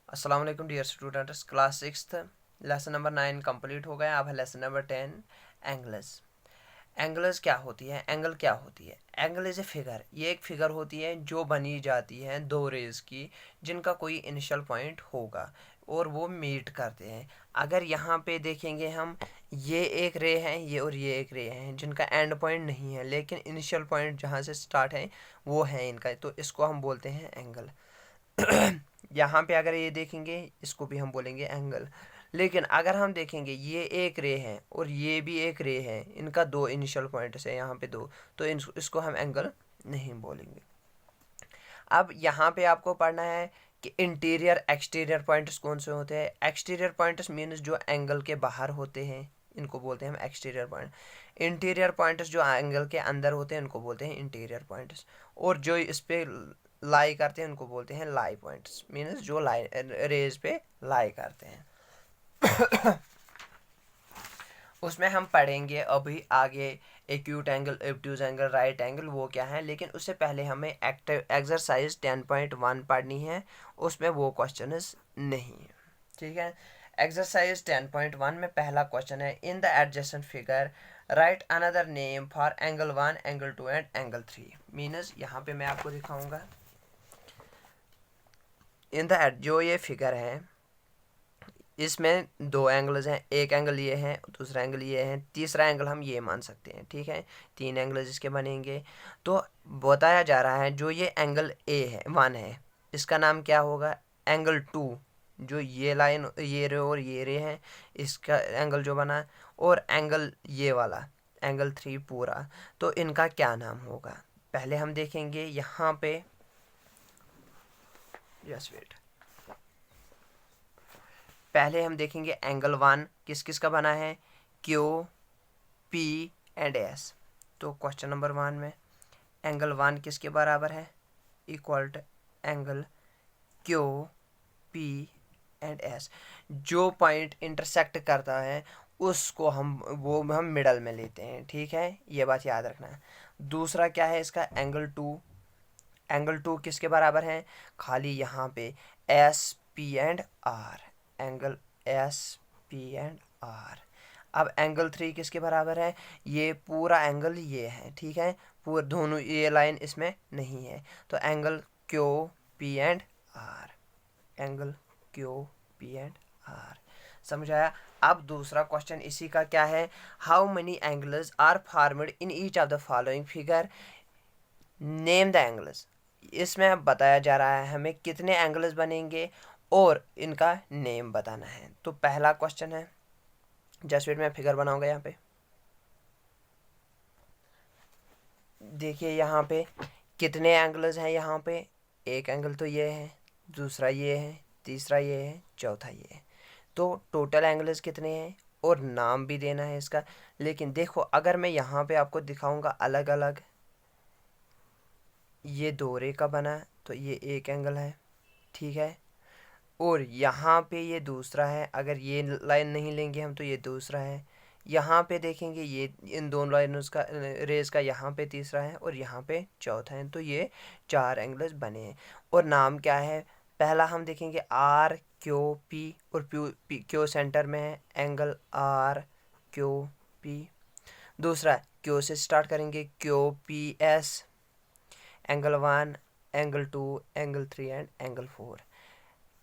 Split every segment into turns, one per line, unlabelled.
अस्सलाम वालेकुम dear students. Class 6 lesson number 9 complete हो गया। अब है लेसन नंबर 10 एंगल्स। एंगल्स क्या होती है? एंगल क्या होती है? Angle is a figure. ये एक फिगर होती है जो बनी जाती है दो रेज की, जिनका कोई इनिशियल पॉइंट होगा और वो मीट करते हैं। अगर यहाँ पे देखेंगे हम, ये एक रे है ये और ये एक रे है जिनका एंड पॉइंट नहीं है, लेकिन इनिशियल पॉइंट जहाँ से स्टार्ट है वो है इनका, तो इसको हम बोलते हैं एंगल। यहाँ पे अगर ये देखेंगे, इसको भी हम बोलेंगे एंगल। लेकिन अगर हम देखेंगे ये एक रे है और ये भी एक रे है, इनका दो इनिशियल पॉइंट्स है यहाँ पे दो, तो इसको हम एंगल नहीं बोलेंगे। अब यहाँ पे आपको पढ़ना है कि इंटीरियर एक्सटीरियर पॉइंट्स कौन से होते हैं। एक्सटीरियर पॉइंट्स मीन्स जो एंगल के बाहर होते हैं, इनको बोलते हैं हम एक्सटीरियर पॉइंट। इंटीरियर पॉइंट्स जो एंगल के अंदर होते हैं इनको बोलते हैं इंटीरियर पॉइंट्स। और जो इस पे लाई करते हैं उनको बोलते हैं लाई पॉइंट्स, मीन्स जो लाई रेज पे लाई करते हैं। उसमें हम पढ़ेंगे अभी आगे acute angle, obtuse angle, right angle वो क्या है, लेकिन उससे पहले हमें एक्सरसाइज 10.1 पढ़नी है। उसमें वो क्वेश्चन नहीं है, ठीक है। एक्सरसाइज 10.1 में पहला क्वेश्चन है, in the adjacent figure right another name for angle 1, angle 2 and angle 3। मीनस यहाँ पे मैं आपको दिखाऊंगा इन द जो ये फिगर है इसमें दो एंगल्स हैं, एक एंगल ये है दूसरा एंगल ये है, तीसरा एंगल हम ये मान सकते हैं, ठीक है। तीन एंगल्स इसके बनेंगे। तो बताया जा रहा है जो ये एंगल ए है 1 है, इसका नाम क्या होगा? एंगल 2, जो ये लाइन ये रे और ये रे है, इसका एंगल जो बना, और एंगल ये वाला एंगल 3 पूरा, तो इनका क्या नाम होगा? पहले हम देखेंगे यहाँ पे, जस्ट वेट, पहले हम देखेंगे एंगल 1 किस किस का बना है, क्यू, पी एंड एस। तो क्वेश्चन नंबर 1 में एंगल 1 किसके बराबर है? Equal to angle Q, P and S. जो पॉइंट इंटरसेक्ट करता है उसको हम मिडल में लेते हैं, ठीक है, ये बात याद रखना है। दूसरा क्या है इसका? एंगल 2। एंगल 2 किसके बराबर है? खाली यहाँ पे S, P and R, angle S, P and R. अब एंगल 3 किसके बराबर है? ये पूरा एंगल ये है, ठीक है, पूरा दोनों ये लाइन इसमें नहीं है, तो angle Q, P and R, angle Q, P and R. समझ आया? अब दूसरा क्वेश्चन इसी का क्या है, how many angles are formed in each of the following figure, name the angles. इसमें बताया जा रहा है हमें कितने एंगल्स बनेंगे और इनका नेम बताना है। तो पहला क्वेश्चन है, जस्ट वेट मैं फिगर बनाऊंगा यहाँ पे। देखिए यहाँ पे कितने एंगल्स हैं, यहाँ पे एक एंगल तो ये है, दूसरा ये है, तीसरा ये है, चौथा ये है। तो टोटल एंगल्स कितने हैं और नाम भी देना है इसका। लेकिन देखो अगर मैं यहाँ पे आपको दिखाऊंगा अलग अलग, ये दो रे का बना है तो ये एक एंगल है, ठीक है, और यहाँ पे ये दूसरा है, अगर ये लाइन नहीं लेंगे हम तो ये दूसरा है। यहाँ पे देखेंगे ये इन दोनों लाइनों का रेज का यहाँ पे तीसरा है और यहाँ पे चौथा है, तो ये चार एंगल्स बने हैं। और नाम क्या है? पहला हम देखेंगे आर क्यू पी, और क्यू सेंटर में है, एंगल आर क्यू पी। दूसरा क्यू से स्टार्ट करेंगे, Q P S, angle 1, angle 2, angle 3 and angle 4।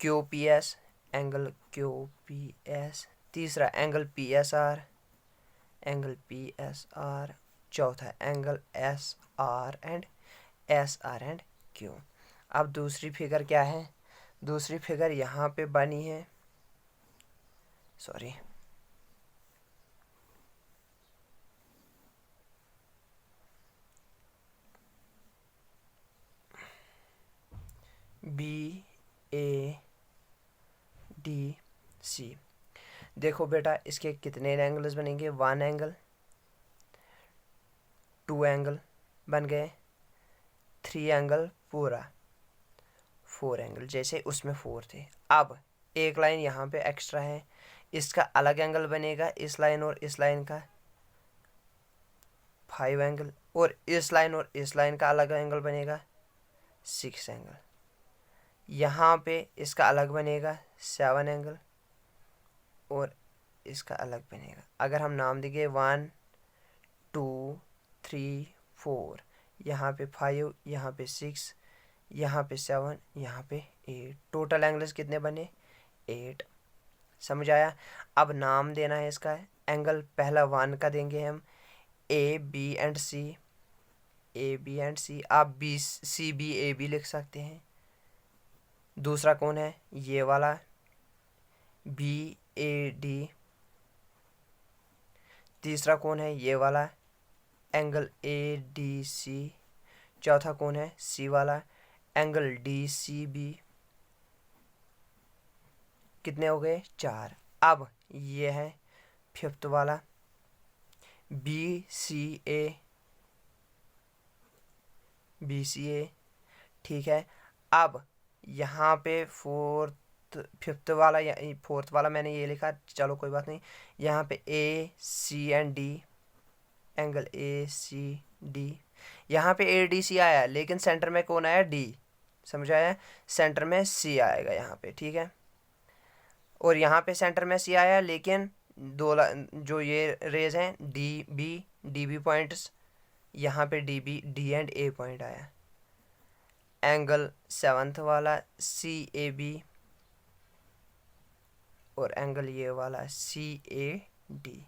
Q P S, angle Q P S. तीसरा angle P S R, angle P S R. चौथा angle S R and Q. अब दूसरी figure क्या है? दूसरी figure यहाँ पे बनी है, sorry, B A D C. देखो बेटा इसके कितने एंगल्स बनेंगे? 1 एंगल, 2 एंगल बन गए, 3 एंगल पूरा, 4 एंगल जैसे उसमें 4 थे। अब एक लाइन यहाँ पे एक्स्ट्रा है, इसका अलग एंगल बनेगा, इस लाइन और इस लाइन का 5 एंगल, और इस लाइन और इस लाइन का अलग एंगल बनेगा 6 एंगल। यहाँ पे इसका अलग बनेगा 7 एंगल और इसका अलग बनेगा। अगर हम नाम देंगे 1 2 3 4, यहाँ पे 5, यहाँ पे 6, यहाँ पे 7, यहाँ पे 8, टोटल एंगल्स कितने बने 8। समझ आया। अब नाम देना है इसका। एंगल पहला 1 का देंगे हम A B and C, A B and C, आप B C B A B लिख सकते हैं। दूसरा कौन है ये वाला बी ए डी। तीसरा कौन है ये वाला एंगल ए डी सी। चौथा कौन है सी वाला एंगल डी सी बी। कितने हो गए 4। अब ये है फिफ्थ वाला B C A, B C ए, ठीक है। अब यहाँ पे फिफ्थ वाला या फोर्थ वाला मैंने ये लिखा, चलो कोई बात नहीं। यहाँ पे A C and D, angle A C D. यहाँ पे ए डी सी आया लेकिन सेंटर में कौन आया डी, समझ आया। सेंटर में सी आएगा यहाँ पे, ठीक है। और यहाँ पे सेंटर में सी आया लेकिन जो ये रेज हैं डी बी पॉइंट्स, यहाँ पे डी एंड ए पॉइंट आया। एंगल 7th वाला सी ए बी और एंगल ये वाला सी ए डी।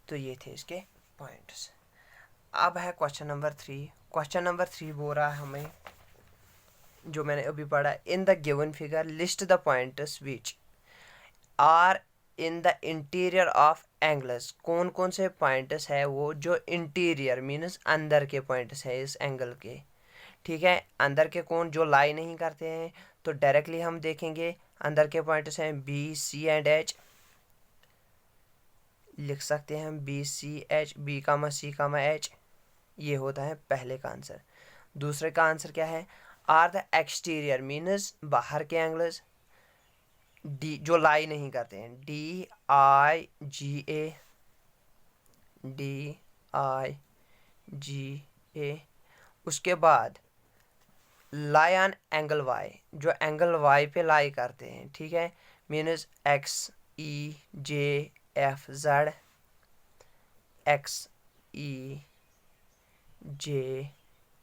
तो ये थे इसके पॉइंट्स। अब है क्वेश्चन नंबर 3। क्वेश्चन नंबर 3 बोल रहा है हमें, जो मैंने अभी पढ़ा, in the given figure list the points which are in the interior of angles. कौन कौन से पॉइंट्स है वो जो इंटीरियर मीन्स अंदर के पॉइंट्स है इस एंगल के, ठीक है। अंदर के कौन जो लाई नहीं करते हैं, तो डायरेक्टली हम देखेंगे अंदर के पॉइंट्स हैं बी सी एंड एच। लिख सकते हैं हम B C H, B comma सी कामा एच। ये होता है पहले का आंसर। दूसरे का आंसर क्या है, आर द एक्सटीरियर मीन्स बाहर के एंगल्स, डी जो लाई नहीं करते हैं, D I ji A, D I जी ए। उसके बाद लाई ऑन एंगल वाई, जो एंगल वाई पे लाई करते हैं, ठीक है। Means x E J F Z, x E J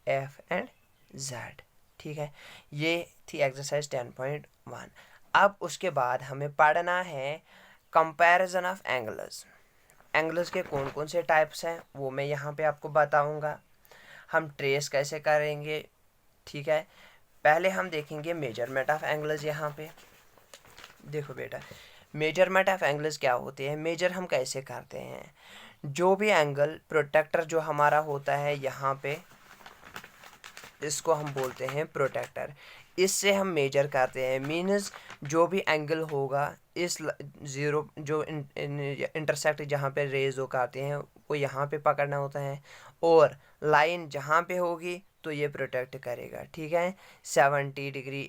F and Z, ठीक है। ये थी एक्सरसाइज 10.1। अब उसके बाद हमें पढ़ना है कंपैरिजन ऑफ एंगल्स। एंगल्स के कौन कौन से टाइप्स हैं वो मैं यहाँ पे आपको बताऊँगा। हम ट्रेस कैसे करेंगे, ठीक है। पहले हम देखेंगे मेजरमेंट ऑफ एंगल्स। यहाँ पे देखो बेटा, मेजरमेंट ऑफ एंगल्स क्या होते हैं, मेजर हम कैसे करते हैं। जो भी एंगल प्रोटेक्टर जो हमारा होता है यहाँ पे, इसको हम बोलते हैं प्रोटेक्टर। इससे हम मेजर करते हैं। मीन्स जो भी एंगल होगा इस ज़ीरो जो इंटरसेक्ट जहाँ पे रेज हो करते हैं वो यहाँ पे पकड़ना होता है, और लाइन जहाँ पे होगी तो ये प्रोटेक्ट करेगा, ठीक है। 70 डिग्री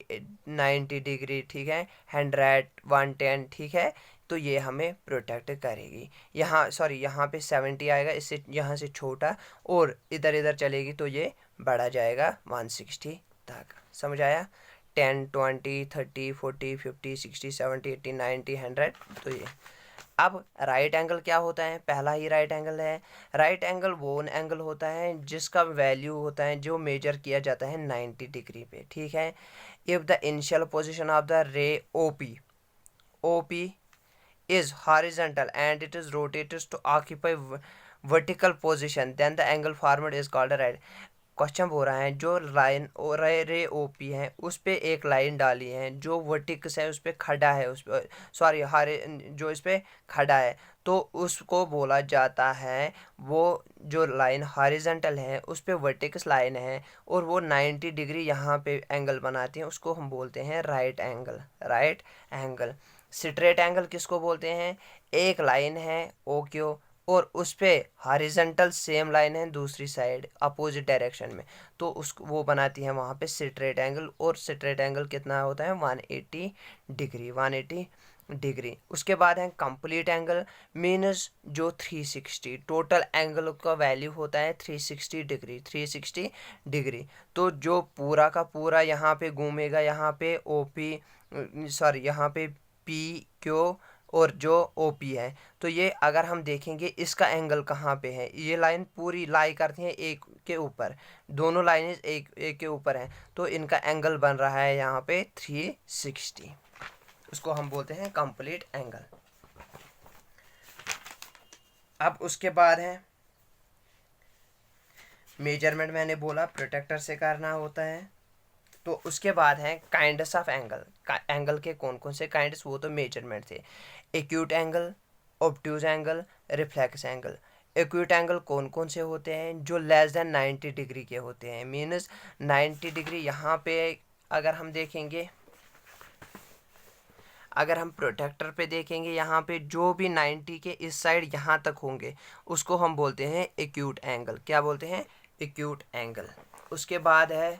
90 डिग्री, ठीक है, 100 110, ठीक है। तो ये हमें प्रोटेक्ट करेगी। यहाँ यहाँ पे 70 आएगा, इससे यहाँ से छोटा, और इधर इधर चलेगी तो ये बढ़ा जाएगा 160 तक। समझ आया। 10 20 30 40 50 60 70 80 90 100। तो ये अब राइट एंगल क्या होता है, पहला ही राइट एंगल है। राइट एंगल वो एंगल होता है जिसका वैल्यू होता है जो मेजर किया जाता है 90 डिग्री पे, ठीक है। If the initial position of the रे OP is horizontal and it is rotated to occupy vertical position, then the angle formed is called a right। Question बोल रहा है जो लाइन रे ओपी है उस पे एक लाइन डाली है जो वर्टिकस है उस पे खड़ा है, उस पर जो इस पे खड़ा है, तो उसको बोला जाता है, वो जो लाइन हॉरिजॉन्टल है उस पे वर्टिकस लाइन है और वो 90 डिग्री यहाँ पे एंगल बनाती है, उसको हम बोलते हैं right angle. Right angle. Straight angle किसको बोलते हैं, एक लाइन है OQ और उस पे हॉरिजॉन्टल सेम लाइन है दूसरी साइड अपोजिट डायरेक्शन में, तो उसको वो बनाती है वहाँ पे स्ट्रेट एंगल। और स्ट्रेट एंगल कितना होता है 180 डिग्री। 180 डिग्री। उसके बाद है कंप्लीट एंगल, मीन्स जो 360 टोटल एंगल का वैल्यू होता है 360 डिग्री, 360 डिग्री। तो जो पूरा का पूरा यहाँ पे घूमेगा, यहाँ पे ओपी सॉरी यहाँ पे पी क्यू और जो ओपी है, तो ये अगर हम देखेंगे इसका एंगल कहाँ पे है, ये लाइन पूरी लाई करती है एक के ऊपर, दोनों लाइनें एक एक के ऊपर हैं, तो इनका एंगल बन रहा है यहाँ पे 360। उसको हम बोलते हैं कंप्लीट एंगल। अब उसके बाद है मेजरमेंट, मैंने बोला प्रोटेक्टर से करना होता है। तो उसके बाद है काइंड्स ऑफ एंगल, एंगल के कौन कौन से काइंड्स, वो तो मेजरमेंट थे। Acute angle, obtuse angle, reflex angle. Acute angle कौन कौन से होते हैं, जो लेस देन 90 डिग्री के होते हैं, मीन्स 90 डिग्री। यहाँ पे अगर हम देखेंगे, अगर हम प्रोटेक्टर पे देखेंगे, यहाँ पे जो भी 90 के इस साइड यहाँ तक होंगे उसको हम बोलते हैं एक्यूट एंगल। क्या बोलते हैं? Acute angle. उसके बाद है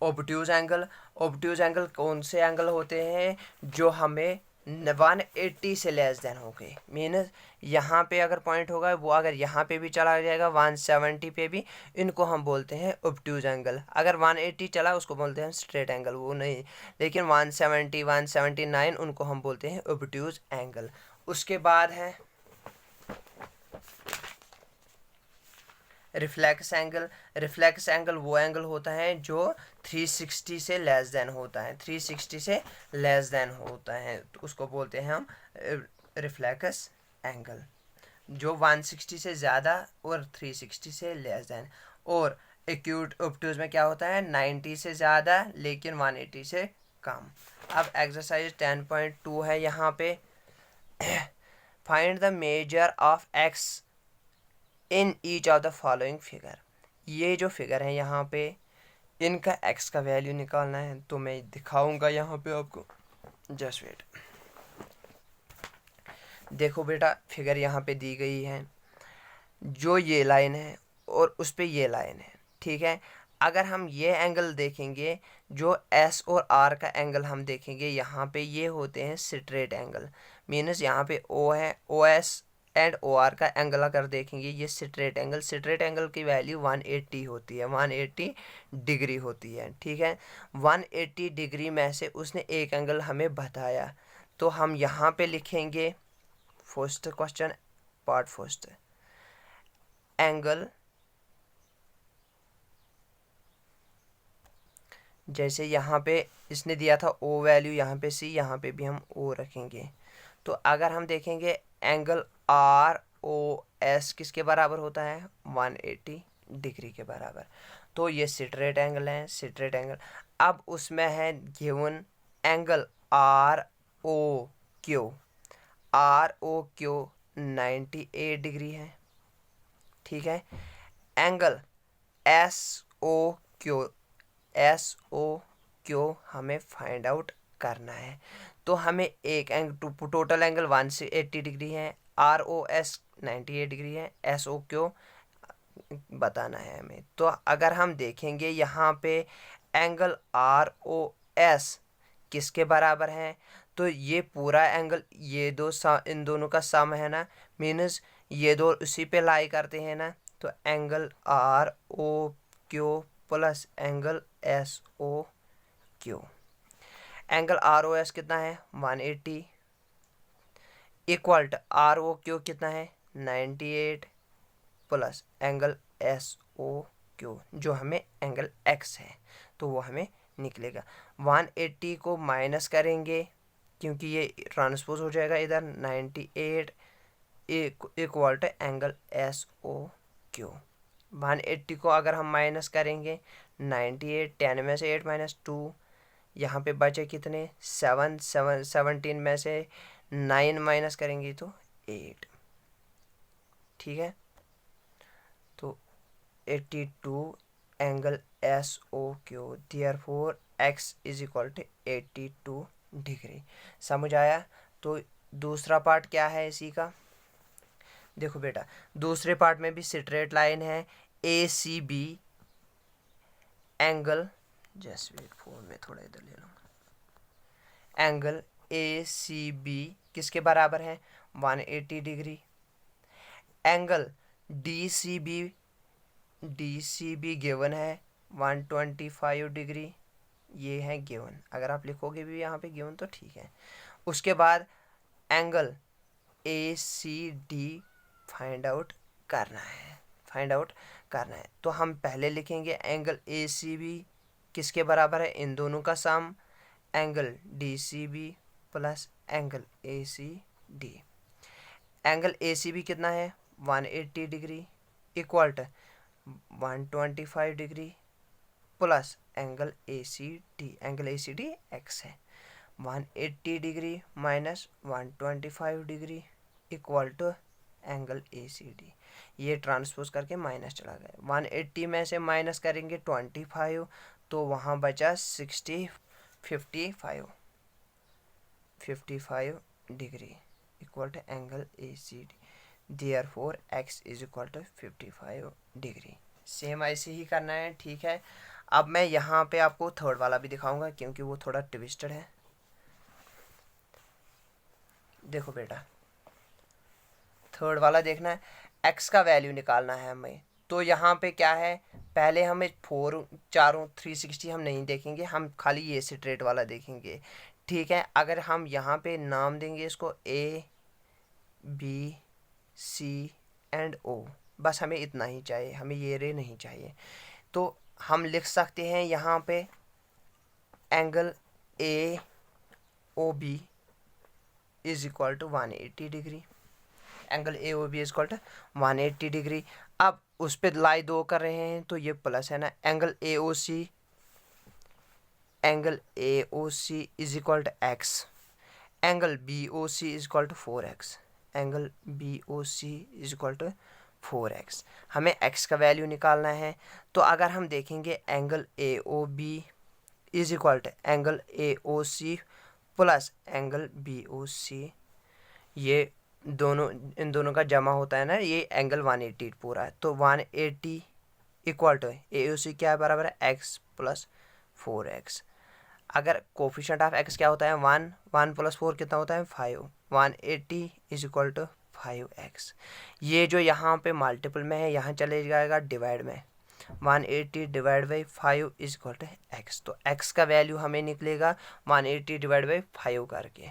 ऑब्ट्यूज एंगल। ऑब्ट्यूज एंगल कौन से एंगल होते हैं, जो हमें 180 से लेस देन हो गए, मीन्स यहाँ पे अगर पॉइंट होगा वो अगर यहाँ पे भी चला जाएगा 170 पे भी, इनको हम बोलते हैं ऑब्ट्यूज एंगल। अगर 180 चला उसको बोलते हैं स्ट्रेट एंगल, वो नहीं, लेकिन 170 179 उनको हम बोलते हैं ऑब्ट्यूज एंगल। उसके बाद है रिफ्लेक्स एंगल। रिफ्लेक्स एंगल वो एंगल होता है जो 360 से लेस देन होता है, 360 से लेस देन होता है, तो उसको बोलते हैं हम रिफ्लेक्स एंगल, जो 160 से ज़्यादा और 360 से लेस देन। और एक्यूट ऑब्ट्यूज में क्या होता है, 90 से ज़्यादा लेकिन 180 से कम। अब एक्सरसाइज 10.2 है यहाँ पे, find the measure of x in each of the following figure. ये जो फिगर है यहाँ पे, इनका एक्स का वैल्यू निकालना है, तो मैं दिखाऊंगा यहाँ पे आपको, जस्ट वेट। देखो बेटा, फिगर यहाँ पे दी गई है, जो ये लाइन है और उस पे ये लाइन है, ठीक है। अगर हम ये एंगल देखेंगे, जो एस और आर का एंगल हम देखेंगे, यहाँ पे ये होते हैं स्ट्रेट एंगल, मीनस यहाँ पे ओ है, O S and O R का एंगल अगर देखेंगे, ये स्ट्रेट एंगल, स्ट्रेट एंगल की वैल्यू 180 होती है, 180 डिग्री होती है, ठीक है। 180 डिग्री में से उसने एक एंगल हमें बताया, तो हम यहाँ पे लिखेंगे first question, part first, angle, जैसे यहाँ पे इसने दिया था ओ वैल्यू, यहाँ पे सी, यहाँ पे भी हम ओ रखेंगे। तो अगर हम देखेंगे एंगल आर ओ एस किसके बराबर होता है, 180 डिग्री के बराबर, तो ये स्ट्रेट एंगल है, स्ट्रेट एंगल। अब उसमें है given angle R O Q, R O Q 98 degree है, ठीक है। Angle S O Q, S O Q हमें फाइंड आउट करना है, तो हमें एक टोटल एंगल 180 डिग्री है, आर ओ एस 98 डिग्री है, एस ओ क्यू बताना है हमें। तो अगर हम देखेंगे यहाँ पे एंगल आर ओ एस किसके बराबर है, तो ये पूरा एंगल, ये दो इन दोनों का सम है ना, मीन्स ये दो उसी पे लाई करते हैं ना, तो angle R O Q plus angle S O Q, angle R O S कितना है 180 equal to R O Q कितना है 98 plus angle S O Q जो हमें एंगल एक्स है, तो वो हमें निकलेगा। 180 को माइनस करेंगे क्योंकि ये ट्रांसपोज हो जाएगा इधर, 98 equal to angle S O Q. 180 को अगर हम माइनस करेंगे, 98 10 में से 8 माइनस 2, यहाँ पे बचे कितने 17 में से 9 माइनस करेंगे तो 8, ठीक है। तो 82 angle S O Q, therefore x is equal to 82 degree. समझ आया? तो दूसरा पार्ट क्या है इसी का, देखो बेटा, दूसरे पार्ट में भी स्ट्रेट लाइन है, A C B angle, just wait phone में थोड़ा इधर ले लूँगा, एंगल ACB किसके बराबर है 180 डिग्री। एंगल DCB गिवन है 125 डिग्री, ये है गिवन। अगर आप लिखोगे भी यहाँ पे गिवन तो ठीक है। उसके बाद एंगल ACD फाइंड आउट करना है। तो हम पहले लिखेंगे एंगल ACB किसके बराबर है, इन दोनों का sum, angle DCB plus angle ACD। Angle ACB कितना है 180 degree equal to 125 degree plus angle ACD x है 180 degree minus 125 degree equal to angle ACD। ये ट्रांसपोज करके माइनस चला गया, 180 में से माइनस करेंगे 25 तो वहाँ बचा 55 degree equal to angle ACD। Therefore x is equal to 55 degree. Same ऐसे ही करना है, ठीक है। अब मैं यहाँ पे आपको थर्ड वाला भी दिखाऊंगा क्योंकि वो थोड़ा ट्विस्टेड है। देखो बेटा, थर्ड वाला देखना है, x का वैल्यू निकालना है हमें। तो यहाँ पे क्या है, पहले हमें 360 हम नहीं देखेंगे, हम खाली ये स्ट्रेट वाला देखेंगे, ठीक है। अगर हम यहाँ पे नाम देंगे इसको A B C and O, बस हमें इतना ही चाहिए, हमें ये रे नहीं चाहिए। तो हम लिख सकते हैं यहाँ पे angle AOB is equal to 180 degree, angle AOB is equal to 180 degree. अब उस पर लाई 2 कर रहे हैं तो ये प्लस है ना, angle AOC is equal to x, angle BOC is equal to 4x, angle BOC is equal to 4x। हमें x का वैल्यू निकालना है। तो अगर हम देखेंगे angle AOB is equal to angle AOC plus angle BOC, ये दोनों इन दोनों का जमा होता है ना, ये एंगल 180 पूरा है। तो 180 इक्वल टू AOC क्या है, बराबर है x प्लस 4x। अगर कोफिशिएंट ऑफ x क्या होता है 1 प्लस 4 कितना होता है 5, 180 इज इक्वल टू 5x। ये जो यहाँ पे मल्टीपल में है यहाँ चले जाएगा डिवाइड में, 180 divide by 5 is equal to x। तो x का वैल्यू हमें निकलेगा 180 डिवाइड बाई 5 करके,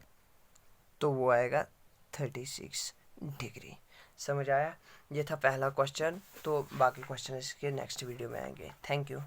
तो वो आएगा 36 डिग्री। समझ आया? ये था पहला क्वेश्चन। तो बाकी क्वेश्चन इसके नेक्स्ट वीडियो में आएंगे। Thank you.